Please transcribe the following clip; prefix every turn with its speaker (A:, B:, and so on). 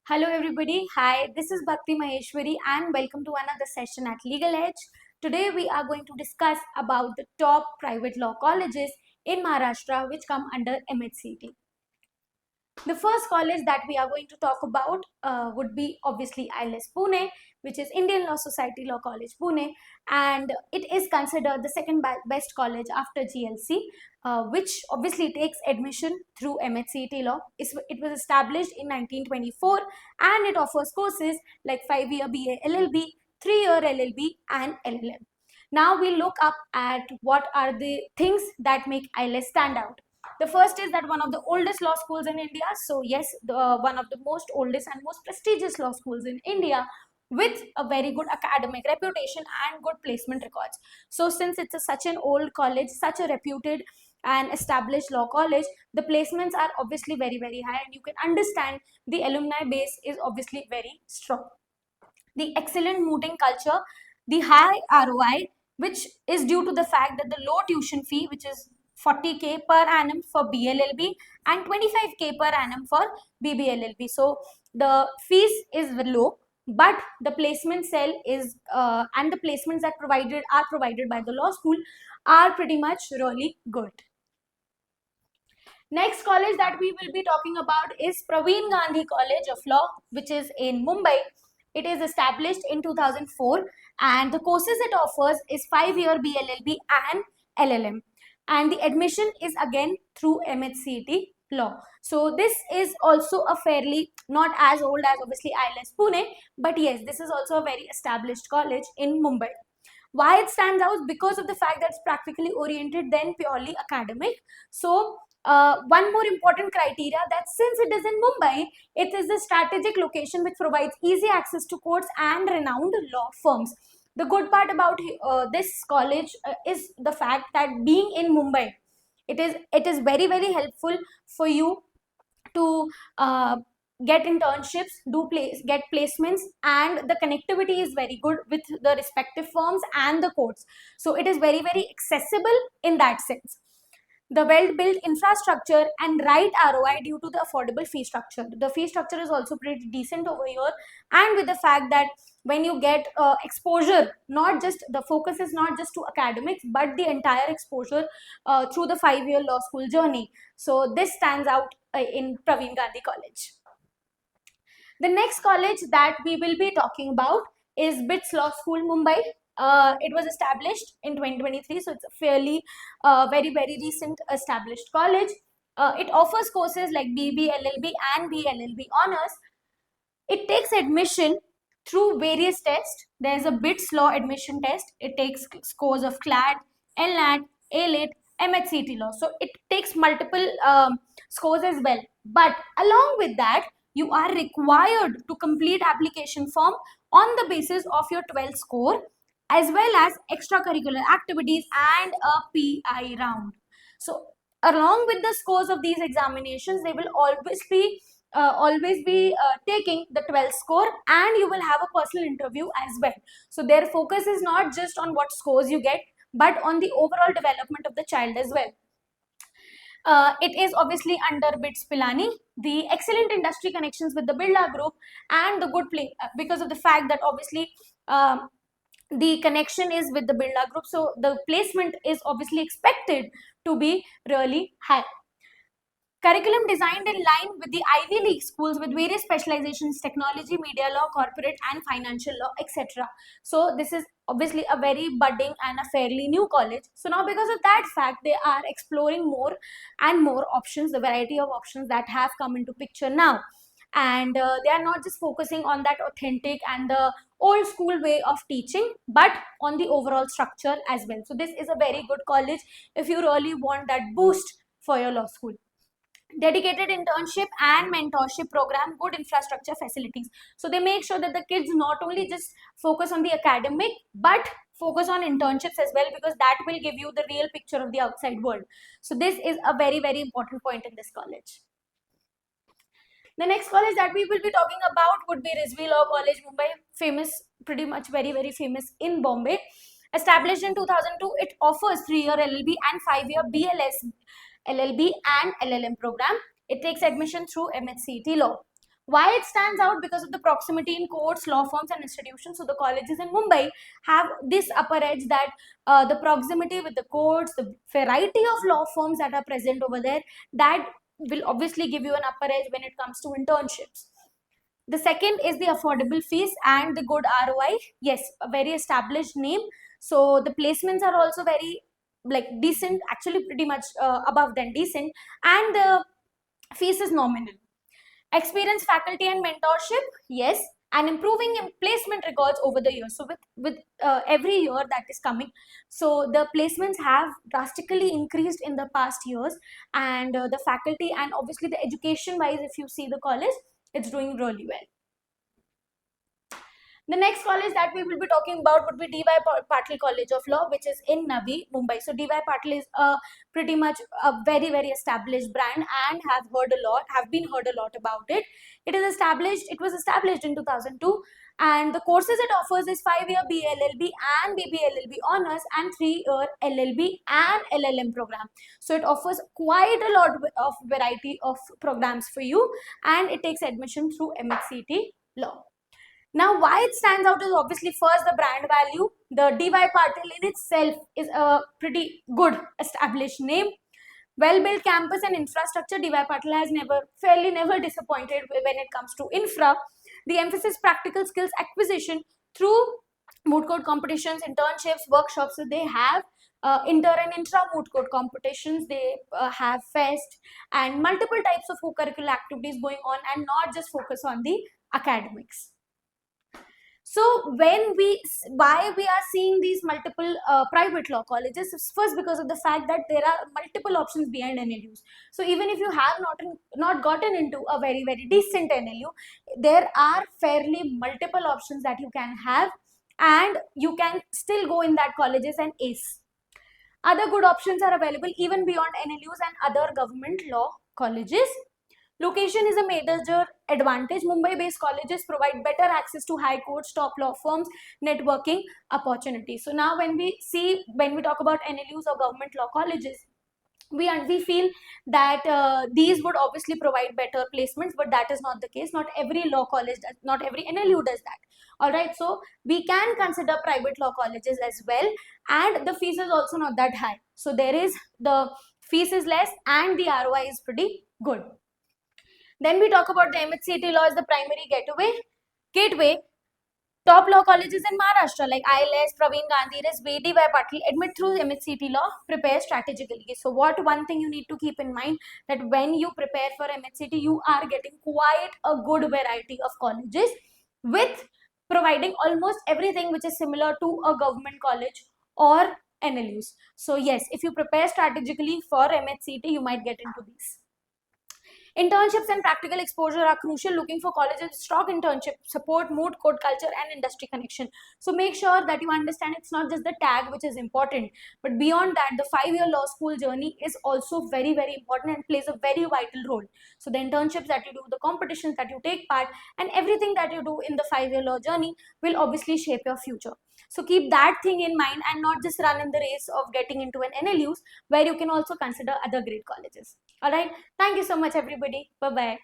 A: Hello, everybody. Hi, this is Bhakti Maheshwari, and welcome to another session at Legal Edge. Today, we are going to discuss about the top private law colleges in Maharashtra which come under MHCT. The first college that we are going to talk about would be obviously ILS Pune, which is Indian Law Society Law College Pune, and it is considered the second best college after GLC, which obviously takes admission through MHCT law. It was established in 1924 and it offers courses like 5-year BA LLB, 3-year LLB, and LLM. Now we look up at what are the things that make ILS stand out. The first is that one of the oldest law schools in India. So yes, one of the most oldest and most prestigious law schools in India with a very good academic reputation and good placement records. So since it's such an old college, such a reputed and established law college, the placements are obviously very, very high, and you can understand the alumni base is obviously very strong. The excellent mooting culture, the high ROI, which is due to the fact that the low tuition fee, which is 40K per annum for BLLB and 25K per annum for BBLLB. So the fees is low, but the placement cell is and the placements that are provided by the law school are pretty much really good. Next college that we will be talking about is Praveen Gandhi College of Law, which is in Mumbai. It is established in 2004 and the courses it offers is 5-year BLLB and LLM. And the admission is again through MHCT law. So this is also a fairly, not as old as obviously ILS Pune, but yes, this is also a very established college in Mumbai. Why it stands out? Because of the fact that it's practically oriented than purely academic. So one more important criteria, that since it is in Mumbai, it is a strategic location which provides easy access to courts and renowned law firms. The good part about this college is the fact that being in Mumbai, it is very, very helpful for you to get internships, get placements, and the connectivity is very good with the respective firms and the courts. So it is very, very accessible in that sense. The well-built infrastructure and right ROI due to the affordable fee structure. The fee structure is also pretty decent over here, and with the fact that when you get exposure, not just the focus is not just to academics, but the entire exposure through the 5-year law school journey. So this stands out in Praveen Gandhi College. The next college that we will be talking about is BITS Law School, Mumbai. It was established in 2023, so it's a fairly very, very recent established college. It offers courses like BB, LLB and BLLB honors. It takes admission through various tests. There is a BITS Law admission test. It takes scores of CLAT, LNAT, ALIT, MHCT Law. So it takes multiple scores as well. But along with that, you are required to complete application form on the basis of your 12th score, as well as extracurricular activities and a PI round. So along with the scores of these examinations, they will always be taking the 12th score, and you will have a personal interview as well. So their focus is not just on what scores you get, but on the overall development of the child as well. It is obviously under BITS Pilani, the excellent industry connections with the Birla Group, and the good play because of the fact that obviously the connection is with the Birla Group, so the placement is obviously expected to be really high. Curriculum designed in line with the Ivy League schools with various specializations, technology, media law, corporate and financial law, etc. So this is obviously a very budding and a fairly new college. So now because of that fact, they are exploring more and more options, the variety of options that have come into picture now. And they are not just focusing on that authentic and the old school way of teaching, but on the overall structure as well. So this is a very good college if you really want that boost for your law school. Dedicated internship and mentorship program, good infrastructure facilities. So they make sure that the kids not only just focus on the academic, but focus on internships as well, because that will give you the real picture of the outside world. So this is a very, very important point in this college. The next college that we will be talking about would be Rizvi Law College, Mumbai, famous, pretty much very, very famous in Bombay. Established in 2002, it offers 3-year LLB and 5-year BLS, LLB and LLM program. It takes admission through MHCT law. Why it stands out? Because of the proximity in courts, law firms and institutions. So the colleges in Mumbai have this upper edge that the proximity with the courts, the variety of law firms that are present over there, that will obviously give you an upper edge when it comes to internships. The second is the affordable fees and the good ROI. Yes, a very established name. So the placements are also very like decent, actually pretty much above than decent, and the fees is nominal. Experienced faculty and mentorship, yes, and improving in placement records over the years. So with every year that is coming, so the placements have drastically increased in the past years, and the faculty and obviously the education wise, if you see the college, it's doing really well. The next college that we will be talking about would be D.Y. Patil College of Law, which is in Navi, Mumbai. So D.Y. Patil is pretty much a very, very established brand and have been heard a lot about it. It was established in 2002, and the courses it offers is 5-year BLLB and BBLLB honors and 3-year LLB and LLM program. So it offers quite a lot of variety of programs for you, and it takes admission through MHCT Law. Now, why it stands out is obviously first the brand value. The D.Y. Patil in itself is a pretty good established name. Well-built campus and infrastructure. D.Y. Patil has never disappointed when it comes to infra. The emphasis practical skills acquisition through moot court competitions, internships, workshops. So they have inter and intra moot court competitions. They have fest and multiple types of co-curricular activities going on, and not just focus on the academics. So why we are seeing these multiple private law colleges is first because of the fact that there are multiple options behind NLUs. So even if you have not gotten into a very, very decent NLU, there are fairly multiple options that you can have, and you can still go in that colleges and ace. Other good options are available even beyond NLUs and other government law colleges. Location is a major advantage. Mumbai-based colleges provide better access to high courts, top law firms, networking opportunities. So now when we talk about NLUs or government law colleges, we feel that these would obviously provide better placements, but that is not the case. Not every law college does, not every NLU does that. All right, so we can consider private law colleges as well, and the fees is also not that high. So the fees is less and the ROI is pretty good. Then we talk about the MHCT law as the primary gateway. Top law colleges in Maharashtra like ILS, Praveen Gandhi, D.Y. Patil admit through MHCT law, prepare strategically. So one thing you need to keep in mind, that when you prepare for MHCT, you are getting quite a good variety of colleges with providing almost everything which is similar to a government college or NLUs. So yes, if you prepare strategically for MHCT, you might get into these. Internships and practical exposure are crucial. Looking for colleges with strong internship support, moot court culture and industry connection. So make sure that you understand it's not just the tag which is important, but beyond that, the 5-year law school journey is also very, very important and plays a very vital role. So the internships that you do, the competitions that you take part, and everything that you do in the 5-year law journey will obviously shape your future. So keep that thing in mind and not just run in the race of getting into an NLUs, where you can also consider other great colleges. All right. Thank you so much, everybody. Bye-bye.